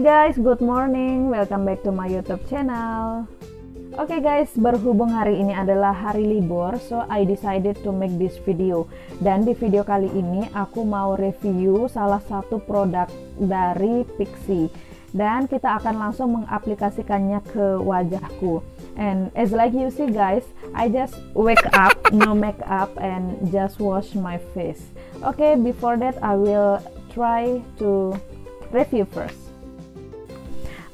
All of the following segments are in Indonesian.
guys, good morning. Welcome back to my YouTube channel. Oke guys, berhubung hari ini adalah hari libur, so I decided to make this video. Dan di video kali ini aku mau review salah satu produk dari Pixi. Dan kita akan langsung mengaplikasikannya ke wajahku. And as like you see guys, I just wake up, no makeup, and just wash my face. Okay, before that I will try to review first.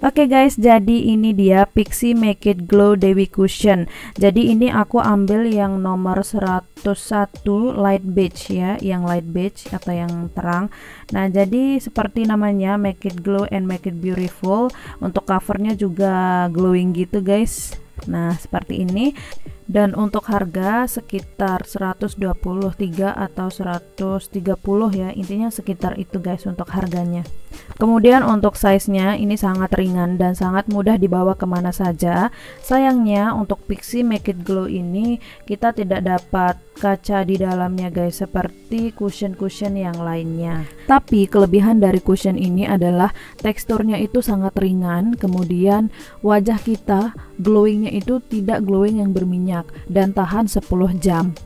Oke guys, jadi ini dia Pixi Make It Glow Dewy Cushion. Jadi ini aku ambil yang nomor 101 light beige ya, yang light beige atau yang terang. Nah, jadi seperti namanya Make It Glow and Make It Beautiful. Untuk covernya juga glowing gitu guys. Nah, seperti ini. Dan untuk harga sekitar 123 atau 130 ya, intinya sekitar itu guys untuk harganya. Kemudian untuk size-nya ini sangat ringan dan sangat mudah dibawa kemana saja. Sayangnya untuk Pixi Make It Glow ini kita tidak dapat kaca di dalamnya guys, seperti cushion-cushion yang lainnya. Tapi kelebihan dari cushion ini adalah teksturnya itu sangat ringan, kemudian wajah kita glowingnya itu tidak glowing yang berminyak dan tahan 10 jam.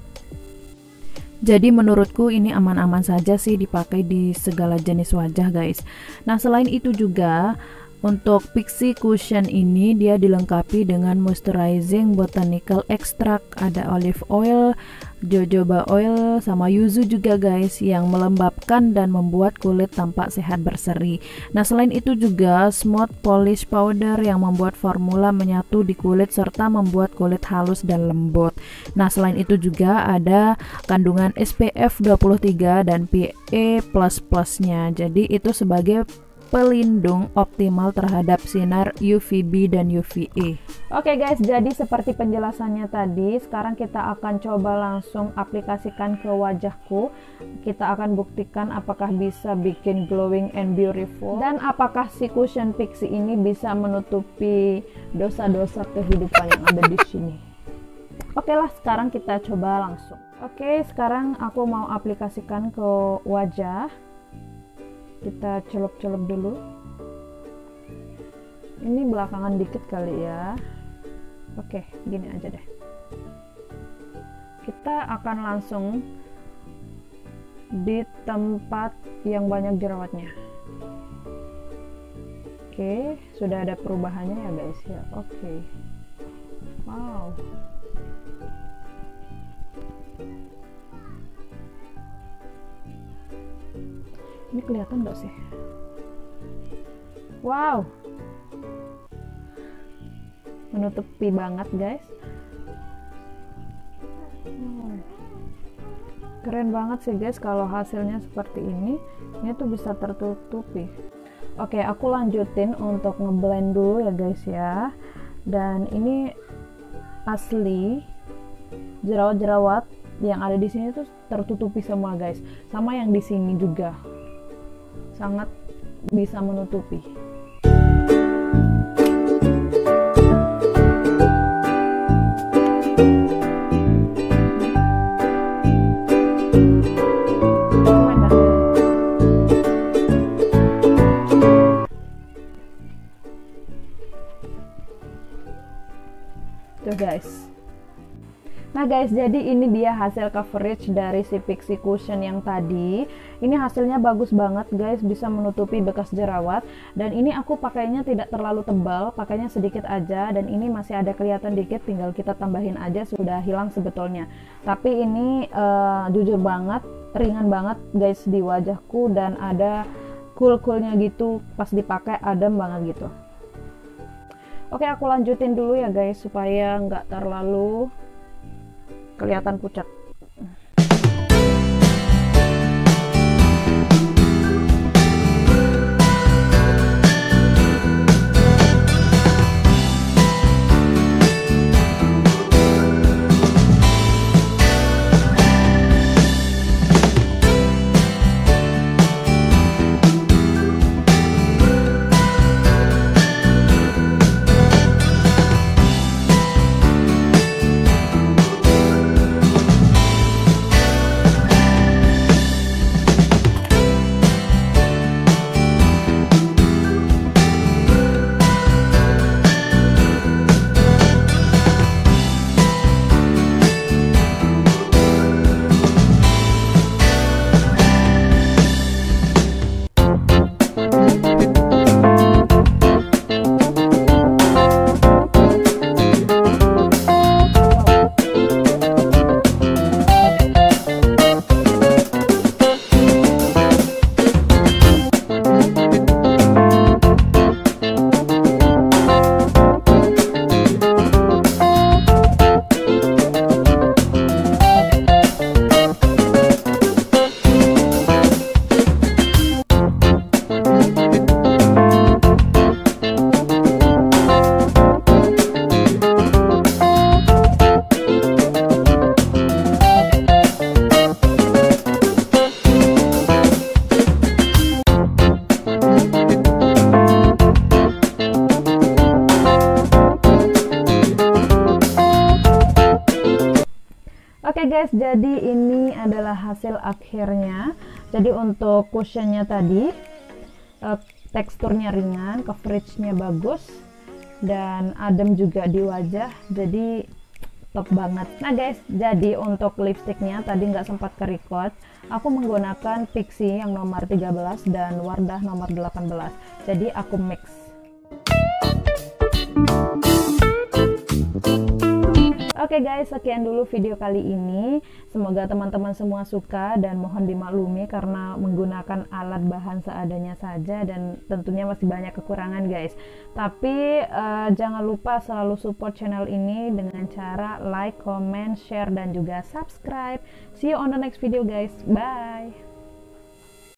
Jadi menurutku ini aman-aman saja sih dipakai di segala jenis wajah guys. Nah, selain itu juga untuk Pixi Cushion ini dia dilengkapi dengan moisturizing botanical extract, ada olive oil, jojoba oil, sama yuzu juga guys, yang melembabkan dan membuat kulit tampak sehat berseri. Nah, selain itu juga smooth polish powder yang membuat formula menyatu di kulit serta membuat kulit halus dan lembut. Nah, selain itu juga ada kandungan SPF 23 dan PA+++-nya. Jadi itu sebagai pelindung optimal terhadap sinar UVB dan UVA. Oke guys, jadi seperti penjelasannya tadi, sekarang kita akan coba langsung aplikasikan ke wajahku. Kita akan buktikan apakah bisa bikin glowing and beautiful, dan apakah si cushion Pixi ini bisa menutupi dosa-dosa kehidupan yang ada di sini. Oke lah, sekarang kita coba langsung. Oke, sekarang aku mau aplikasikan ke wajah. Kita celup-celup dulu. Ini belakangan dikit kali ya. Oke, gini aja deh. Kita akan langsung di tempat yang banyak jerawatnya. Oke, sudah ada perubahannya ya guys ya. Oke. Wow. Ini kelihatan nggak sih? Wow, menutupi banget guys. Keren banget sih guys kalau hasilnya seperti ini. Ini tuh bisa tertutupi. Oke, aku lanjutin untuk ngeblend dulu ya guys ya. Dan ini asli jerawat-jerawat yang ada di sini tuh tertutupi semua guys. Sama yang di sini juga. Sangat bisa menutupi. Tuh guys. Nah guys, jadi ini dia hasil coverage dari si Pixi Cushion yang tadi. Ini hasilnya bagus banget guys, bisa menutupi bekas jerawat. Dan ini aku pakainya tidak terlalu tebal, pakainya sedikit aja. Dan ini masih ada kelihatan dikit, tinggal kita tambahin aja, sudah hilang sebetulnya. Tapi ini jujur banget, ringan banget guys di wajahku. Dan ada cool-coolnya gitu, pas dipakai adem banget gitu. Oke, aku lanjutin dulu ya guys, supaya nggak terlalu kelihatan pucat. guys, jadi ini adalah hasil akhirnya. Jadi untuk cushionnya tadi teksturnya ringan, coveragenya bagus, dan adem juga di wajah, jadi top banget. Nah guys, jadi untuk lipstiknya tadi nggak sempat ke record, aku menggunakan Pixi yang nomor 13 dan Wardah nomor 18, jadi aku mix. Oke guys, sekian dulu video kali ini. Semoga teman-teman semua suka dan mohon dimaklumi karena menggunakan alat bahan seadanya saja dan tentunya masih banyak kekurangan guys. Tapi jangan lupa selalu support channel ini dengan cara like, comment, share, dan juga subscribe. See you on the next video guys. Bye!